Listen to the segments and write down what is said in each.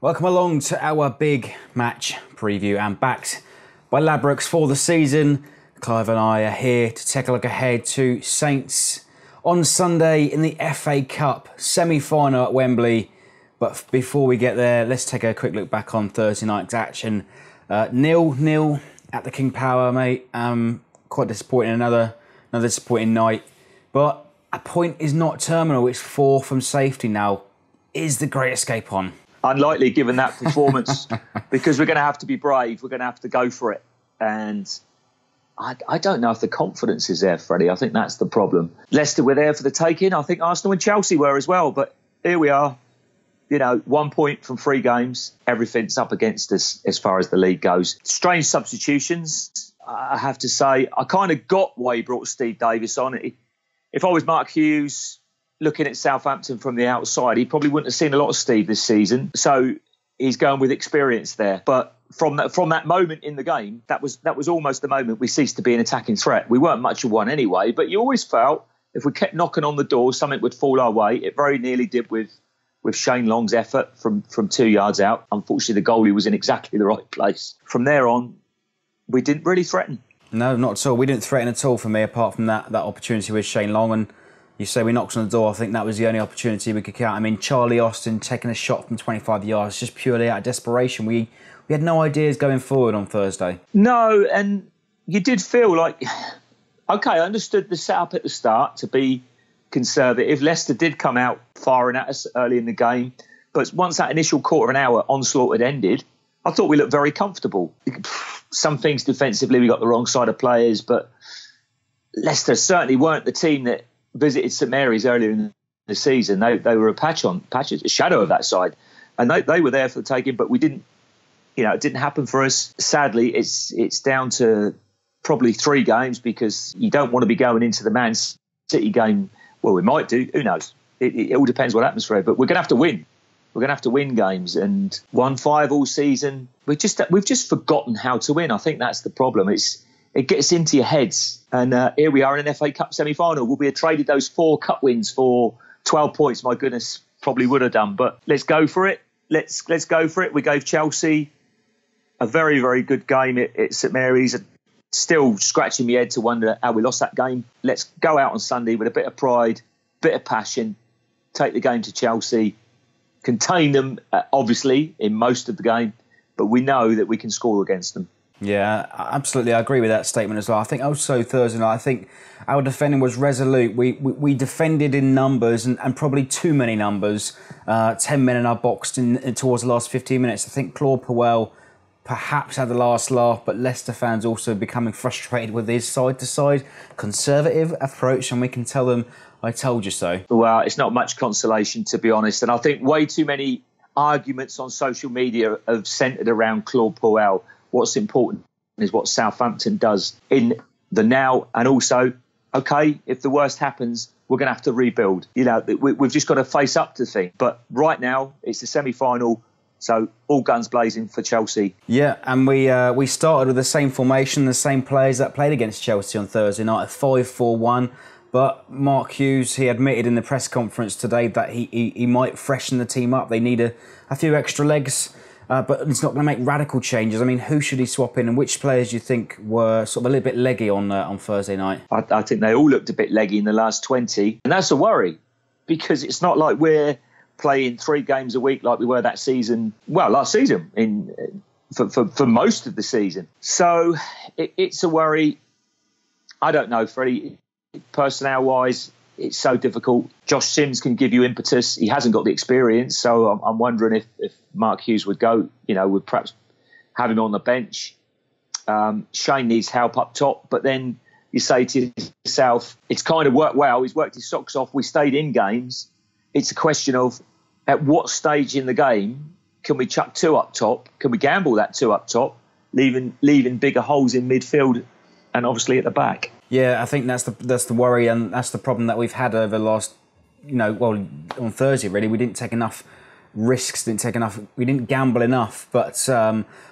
Welcome along to our big match preview and backed by Ladbrokes for the season. Clive and I are here to take a look ahead to Saints on Sunday in the FA Cup semi-final at Wembley. But before we get there, let's take a quick look back on Thursday night's action. 0-0 at the King Power, mate. Quite disappointing, another disappointing night. But a point is not terminal, it's 4 from safety now. Is the Great Escape on? Unlikely given that performance, because we're going to have to be brave. We're going to have to go for it. And I don't know if the confidence is there, Freddie. I think that's the problem. Leicester were there for the taking. I think Arsenal and Chelsea were as well. But here we are, 1 point from 3 games. Everything's up against us as far as the league goes. Strange substitutions, I have to say. I kind of got why he brought Steve Davis on. If I was Mark Hughes, looking at Southampton from the outside, he probably wouldn't have seen a lot of Steve this season. So he's going with experience there. But from that moment in the game, that was almost the moment we ceased to be an attacking threat. We weren't much of one anyway, but you always felt if we kept knocking on the door, something would fall our way. It very nearly did with Shane Long's effort from 2 yards out. Unfortunately, the goalie was in exactly the right place. From there on, we didn't really threaten. No, not at all. We didn't threaten at all for me, apart from that opportunity with Shane Long. And you say we knocked on the door. I think that was the only opportunity we could count. I mean, Charlie Austin taking a shot from 25 yards, just purely out of desperation. We had no ideas going forward on Thursday. No, and you did feel like, okay, I understood the setup at the start to be conservative. Leicester did come out firing at us early in the game. But once that initial quarter of an hour onslaught had ended, I thought we looked very comfortable. Some things defensively, we got the wrong side of players, but Leicester certainly weren't the team that visited St Mary's earlier in the season. They were a shadow of that side, and they were there for the taking. But we didn't, it didn't happen for us. Sadly, it's down to probably 3 games, because you don't want to be going into the Man City game. Well, we might do. Who knows? It all depends what happens for it. But we're going to have to win. We're going to have to win games, and 1-5 all season. We've just forgotten how to win. I think that's the problem. It gets into your heads. And here we are in an FA Cup semi-final. Will we have traded those 4 cup wins for 12 points? My goodness, probably would have done. But let's go for it. Let's go for it. We gave Chelsea a very, very good game at St Mary's. Still scratching my head to wonder how we lost that game. Let's go out on Sunday with a bit of pride, bit of passion, take the game to Chelsea, contain them, obviously, in most of the game. But we know that we can score against them. Yeah, absolutely. I agree with that statement as well. I think also Thursday night, I think our defending was resolute. We defended in numbers and probably too many numbers. 10 men in our box towards the last 15 minutes. I think Claude Puel perhaps had the last laugh, but Leicester fans also becoming frustrated with his side-to-side conservative approach, and we can tell them, I told you so. Well, it's not much consolation, to be honest. And I think way too many arguments on social media have centred around Claude Puel. What's important is what Southampton does in the now, and also, okay, if the worst happens, we're going to have to rebuild. We've just got to face up to things. But right now, it's the semi-final, so all guns blazing for Chelsea. Yeah, and we started with the same formation, the same players that played against Chelsea on Thursday night, a 5-4-1. But Mark Hughes, he admitted in the press conference today that he might freshen the team up. They need a few extra legs. But it's not going to make radical changes. I mean, who should he swap in, and which players do you think were sort of a little bit leggy on Thursday night? I think they all looked a bit leggy in the last 20, and that's a worry, because it's not like we're playing 3 games a week like we were that season. Well, last season for most of the season. So it's a worry. I don't know, Freddie. Personnel-wise, it's so difficult. Josh Sims can give you impetus. He hasn't got the experience, so I'm wondering if Mark Hughes would go, would perhaps have him on the bench. Shane needs help up top, but then you say to yourself, it's kind of worked well. He's worked his socks off. We stayed in games. It's a question of at what stage in the game can we chuck 2 up top? Can we gamble that 2 up top, leaving bigger holes in midfield and obviously at the back? Yeah, I think that's the worry, and that's the problem that we've had over the last, on Thursday, really. We didn't take enough risks, didn't take enough. We didn't gamble enough. But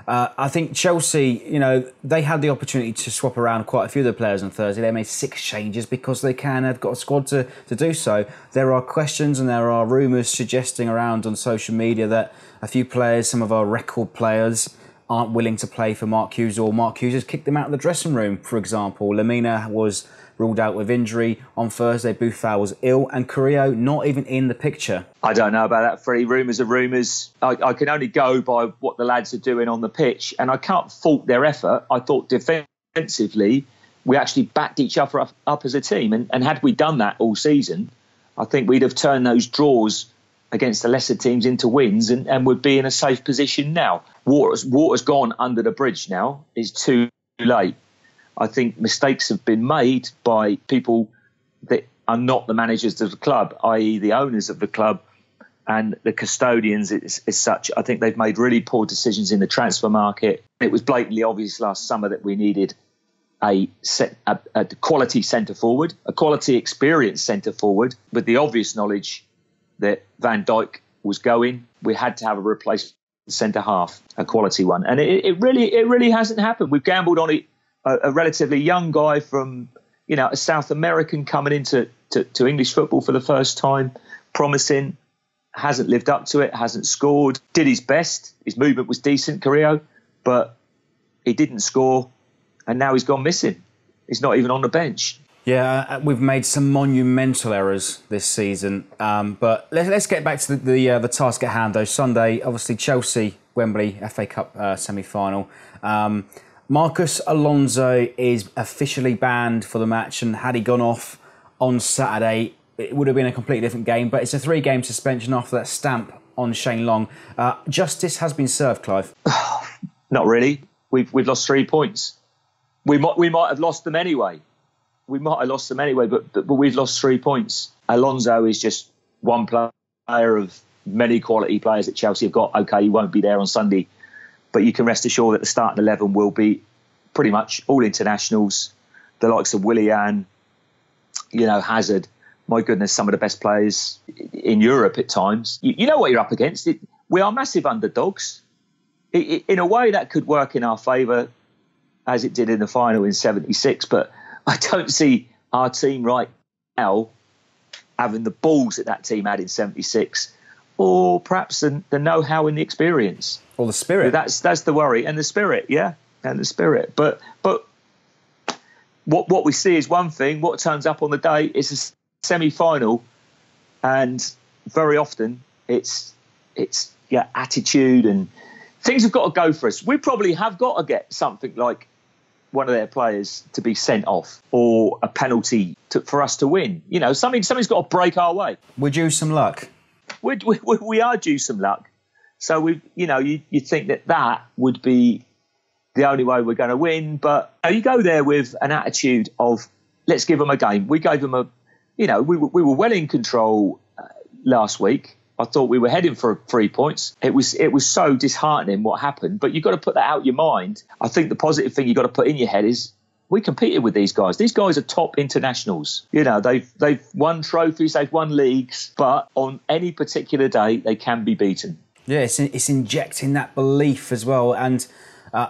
I think Chelsea, they had the opportunity to swap around quite a few of the players on Thursday. They made 6 changes because they can. They've got a squad to do so. There are questions and there are rumours suggesting around on social media that a few players, some of our record players, aren't willing to play for Mark Hughes, or Mark Hughes has kicked them out of the dressing room, for example. Lamina was ruled out with injury on Thursday. Buffal was ill, and Carrillo not even in the picture. I don't know about that, Freddie. Rumours are rumours. I can only go by what the lads are doing on the pitch, and I can't fault their effort. I thought defensively we actually backed each other up as a team, and had we done that all season, I think we'd have turned those draws against the lesser teams into wins and would be in a safe position now. Water's gone under the bridge now. It's too late. I think mistakes have been made by people that are not the managers of the club, i.e. the owners of the club and the custodians as such. I think they've made really poor decisions in the transfer market. It was blatantly obvious last summer that we needed a quality centre-forward, a quality experienced centre-forward, with the obvious knowledge that Van Dijk was going. We had to have a replacement centre-half, a quality one. And it really hasn't happened. We've gambled on it. A relatively young guy from, a South American coming into to English football for the first time, promising, hasn't lived up to it, hasn't scored, did his best. His movement was decent, Carrillo, but he didn't score, and now he's gone missing. He's not even on the bench. Yeah, we've made some monumental errors this season, but let's get back to the task at hand, though. Sunday, obviously, Chelsea, Wembley, FA Cup semi-final. Marcus Alonso is officially banned for the match, and had he gone off on Saturday, it would have been a completely different game. But it's a 3-game suspension after that stamp on Shane Long. Justice has been served, Clive. Not really. We've lost 3 points. We might have lost them anyway. But we've lost 3 points. Alonso is just one player of many quality players that Chelsea have got. OK, he won't be there on Sunday, but you can rest assured that the starting 11 will be pretty much all internationals, the likes of Willian, Hazard. My goodness, some of the best players in Europe at times. You know what you're up against. We are massive underdogs. In a way, that could work in our favour, as it did in the final in '76. But I don't see our team right now having the balls that team had in '76, or perhaps the know-how and the experience. Or the spirit. That's the worry. And the spirit, yeah. And the spirit. But what we see is one thing. What turns up on the day is a semi-final. And very often it's attitude and things have got to go for us. We probably have got to get something like one of their players to be sent off, or a penalty for us to win. Something's got to break our way. We're due some luck. We are due some luck. So you think that would be the only way we're going to win. But you go there with an attitude of, let's give them a game. We gave them we were well in control last week. I thought we were heading for 3 points. It was so disheartening what happened, but you've got to put that out of your mind. I think the positive thing you've got to put in your head is we competed with these guys. These guys are top internationals. They've won trophies, they've won leagues, but on any particular day, they can be beaten. Yeah, it's injecting that belief as well. And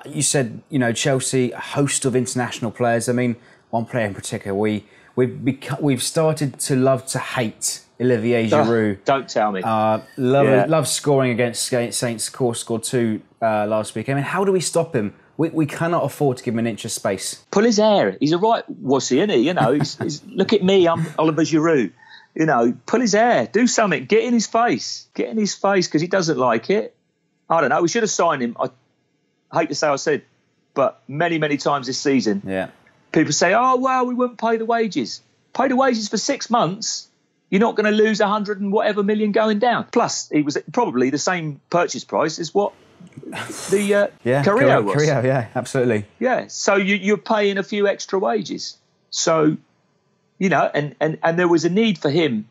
you said, Chelsea, a host of international players. I mean, one player in particular, we've started to love to hate Olivier Giroud. Don't tell me. Love scoring against Saints. Of course, scored 2 last week. I mean, how do we stop him? We cannot afford to give him an inch of space. Pull his hair. He's a right wussy, isn't he? He's, look at me, I'm Olivier Giroud. Pull his hair. Do something. Get in his face. Because he doesn't like it. I don't know. We should have signed him. I hate to say I said, but many, many times this season, people say, oh, well, we wouldn't pay the wages. Pay the wages for 6 months. You're not going to lose 100 and whatever million going down. Plus, he was probably the same purchase price as what the Carrillo was. Carrillo, yeah, absolutely. Yeah, so you're paying a few extra wages. So, and there was a need for him.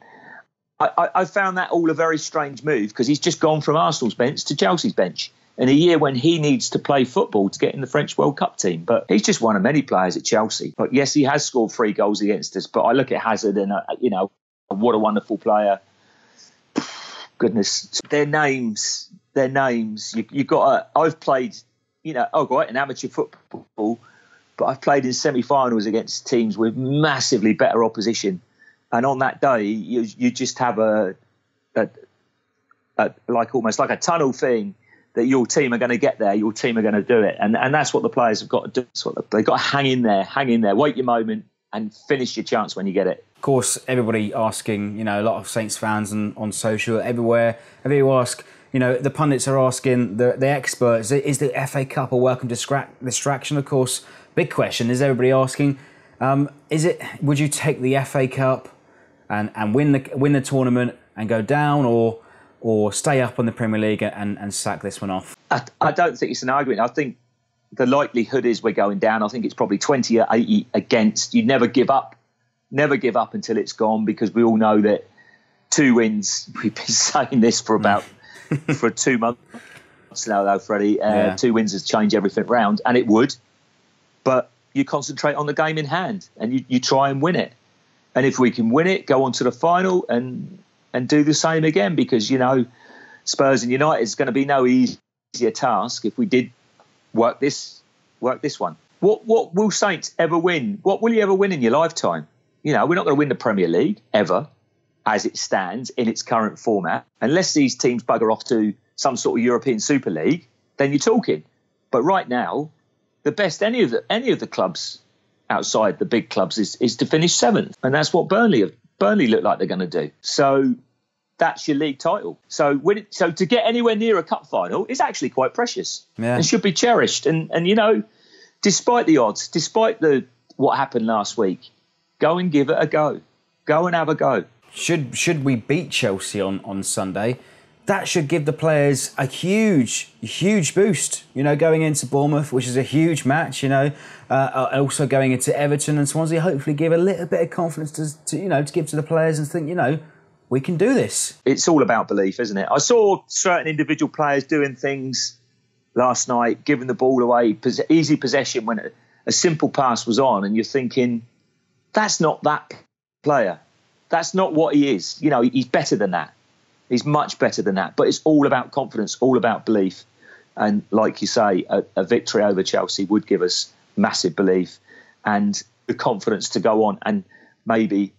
I found that all a very strange move, because he's just gone from Arsenal's bench to Chelsea's bench in a year when he needs to play football to get in the French World Cup team. But he's just one of many players at Chelsea. But yes, he has scored 3 goals against us. But I look at Hazard and, what a wonderful player. goodness, their names. You got. I've played, in amateur football, but I've played in semi-finals against teams with massively better opposition, and on that day, you just have almost like a tunnel thing that your team are going to get there, your team are going to do it, and that's what the players have got to do. They've got to hang in there, wait your moment, and finish your chance when you get it. Of course, everybody asking, a lot of Saints fans on social, everywhere, you ask, the pundits are asking, the experts, is the FA Cup a welcome distraction? Of course, big question is everybody asking, would you take the FA Cup and win the tournament and go down, or stay up on the Premier League and sack this one off? I don't think it's an argument. I think the likelihood is we're going down. I think it's probably 20 or 80 against. You never give up until it's gone, because we all know that 2 wins. We've been saying this for 2 months now, though, Freddie. 2 wins has changed everything round, and it would. But you concentrate on the game in hand, and you try and win it. And if we can win it, go on to the final and do the same again, because, Spurs and United is going to be no easier task if we did work this one. What will Saints ever win? What will you ever win in your lifetime? We're not going to win the Premier League ever, as it stands in its current format, unless these teams bugger off to some sort of European Super League. Then you're talking. But right now, the best any of the clubs outside the big clubs is to finish 7th, and that's what Burnley look like they're going to do. So that's your league title. So to get anywhere near a cup final is actually quite precious and should be cherished. And despite the odds, despite what happened last week, go and give it a go. Go and have a go. Should we beat Chelsea on Sunday, that should give the players a huge boost, going into Bournemouth, which is a huge match, also going into Everton and Swansea, hopefully give a little bit of confidence to give to the players and think, we can do this. It's all about belief, isn't it? I saw certain individual players doing things last night, giving the ball away, easy possession when a simple pass was on, and you're thinking, that's not that player. That's not what he is. He's better than that. He's much better than that. But it's all about confidence, all about belief. And like you say, a victory over Chelsea would give us massive belief and the confidence to go on and maybe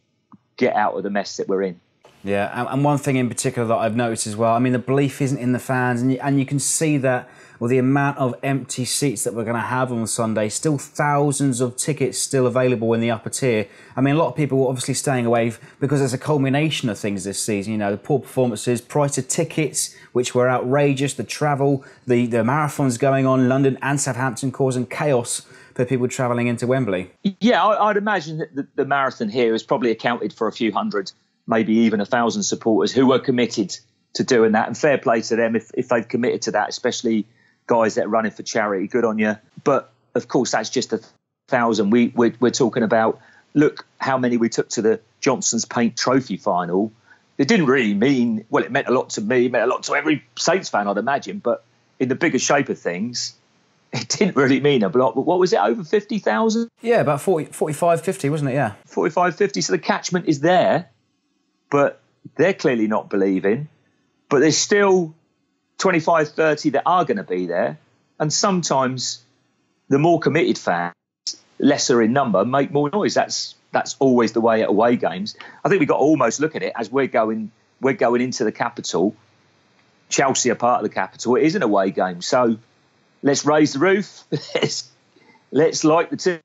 get out of the mess that we're in. Yeah, and one thing in particular that I've noticed as well, the belief isn't in the fans, and you can see that with the amount of empty seats that we're going to have on Sunday, still thousands of tickets still available in the upper tier. A lot of people were obviously staying away because there's a culmination of things this season, the poor performances, price of tickets, which were outrageous, the travel, the marathons going on in London and Southampton causing chaos for people travelling into Wembley. Yeah, I'd imagine that the marathon here has probably accounted for a few hundred, maybe even 1,000 supporters who were committed to doing that, and fair play to them if they've committed to that, especially guys that are running for charity. Good on you. But of course, that's just 1,000. We're talking about, look how many we took to the Johnson's Paint Trophy final. It didn't really mean, it meant a lot to me, it meant a lot to every Saints fan, I'd imagine, but in the bigger shape of things, it didn't really mean a lot. But what was it, over 50,000? Yeah, about 45, 50, wasn't it? Yeah. 45, 50. So the catchment is there, but they're clearly not believing. But there's still 25, 30 that are going to be there. And sometimes the more committed fans, lesser in number, make more noise. That's always the way at away games. I think we've got to almost look at it as we're going into the capital. Chelsea are part of the capital. It is an away game. So let's raise the roof. let's like the team,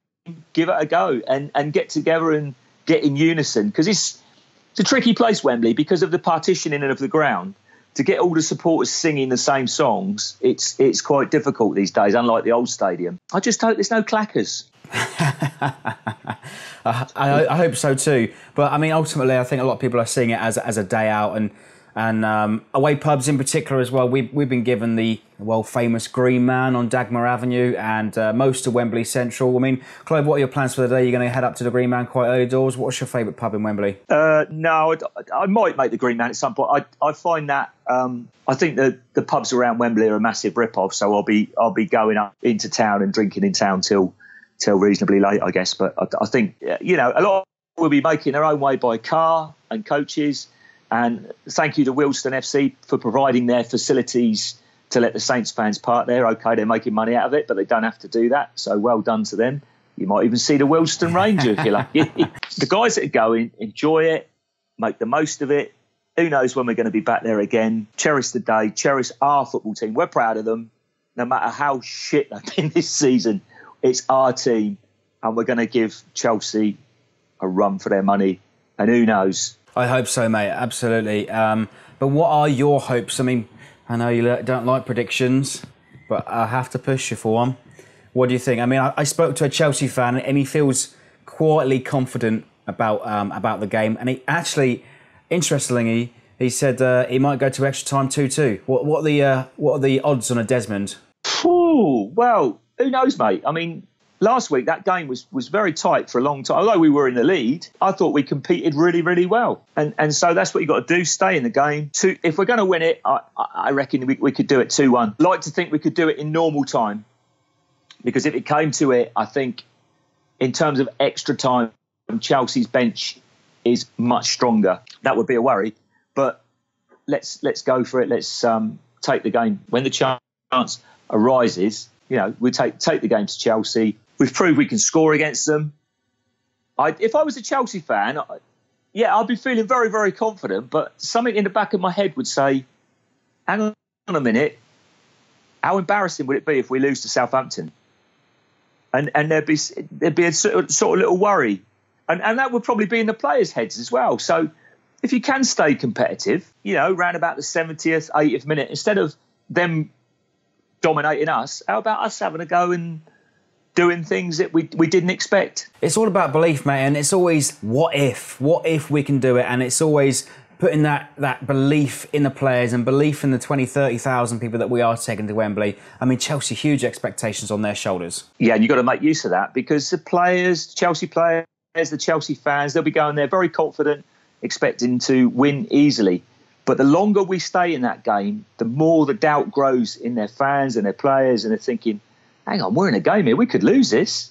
give it a go and get together and get in unison. Because it's a tricky place, Wembley, because of the partitioning of the ground. To get all the supporters singing the same songs, it's quite difficult these days, unlike the old stadium. I just hope there's no clackers. I hope so too. But ultimately, I think a lot of people are seeing it as a day out, and away pubs in particular as well. We've been given the famous Green Man on Dagmar Avenue and most of Wembley Central. Clive, what are your plans for the day? You're going to head up to the Green Man quite early doors. What's your favourite pub in Wembley? No, I might make the Green Man at some point. I find that I think the pubs around Wembley are a massive rip-off. So I'll be going up into town and drinking in town till reasonably late, I guess. But I think a lot will be making their own way by car and coaches. And thank you to Wilston FC for providing their facilities to let the Saints fans park there. OK, they're making money out of it, but they don't have to do that. So well done to them. You might even see the Wilston Ranger if you like. The guys that are going, enjoy it, make the most of it. Who knows when we're going to be back there again. Cherish the day, cherish our football team. We're proud of them. No matter how shit they've been this season, it's our team. And we're going to give Chelsea a run for their money. And who knows? I hope so, mate. Absolutely. But what are your hopes? I mean, I know you don't like predictions, but I have to push you for one. What do you think? I mean, I spoke to a Chelsea fan and he feels quietly confident about the game. And he actually, interestingly, he said he might go to extra time 2-2. What are the odds on a Desmond? Ooh, well, who knows, mate? I mean, last week, that game was very tight for a long time. Although we were in the lead, I thought we competed really, really well. And so that's what you've got to do, stay in the game. If we're going to win it, I reckon we could do it 2-1. Like to think we could do it in normal time. Because if it came to it, I think in terms of extra time, Chelsea's bench is much stronger. That would be a worry. But let's go for it. Let's take the game. When the chance arises, we take the game to Chelsea. We've proved we can score against them. If I was a Chelsea fan, I'd be feeling very, very confident. But something in the back of my head would say, hang on a minute, how embarrassing would it be if we lose to Southampton? And there'd be a sort of little worry. And that would probably be in the players' heads as well. So if you can stay competitive, round about the 70th, 80th minute, instead of them dominating us, how about us having a go and doing things that we didn't expect? It's all about belief, mate, and it's always what if we can do it, and it's always putting that belief in the players and belief in the 20, 30,000 people that we are taking to Wembley. I mean, Chelsea, huge expectations on their shoulders. Yeah, and you've got to make use of that because the players, Chelsea players, the Chelsea fans, they'll be going there very confident, expecting to win easily. But the longer we stay in that game, the more the doubt grows in their fans and their players, and they're thinking, hang on, we're in a game here, we could lose this.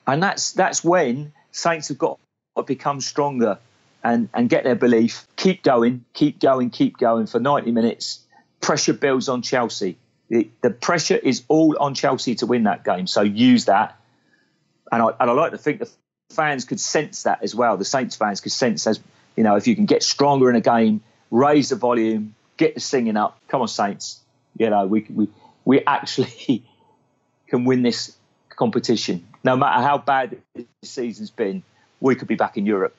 And that's when Saints have got to become stronger and get their belief, keep going for 90 minutes. Pressure builds on Chelsea. The pressure is all on Chelsea to win that game, so use that. And I like to think the fans could sense that as well. The Saints fans could sense, as if you can get stronger in a game, raise the volume, get the singing up. Come on, Saints. We actually can win this competition. No matter how bad the season's been, we could be back in Europe.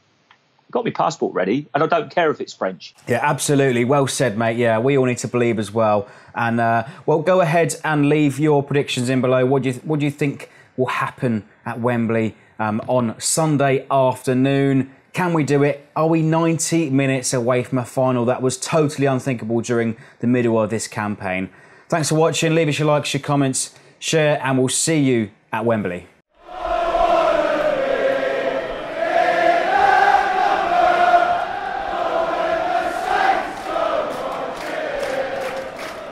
Got my passport ready, and I don't care if it's French. Yeah, absolutely. Well said, mate. Yeah, we all need to believe as well. And go ahead and leave your predictions in below. What do you think will happen at Wembley on Sunday afternoon? Can we do it? Are we 90 minutes away from a final that was totally unthinkable during the middle of this campaign? Thanks for watching. Leave us your likes, your comments, share, and we'll see you at Wembley.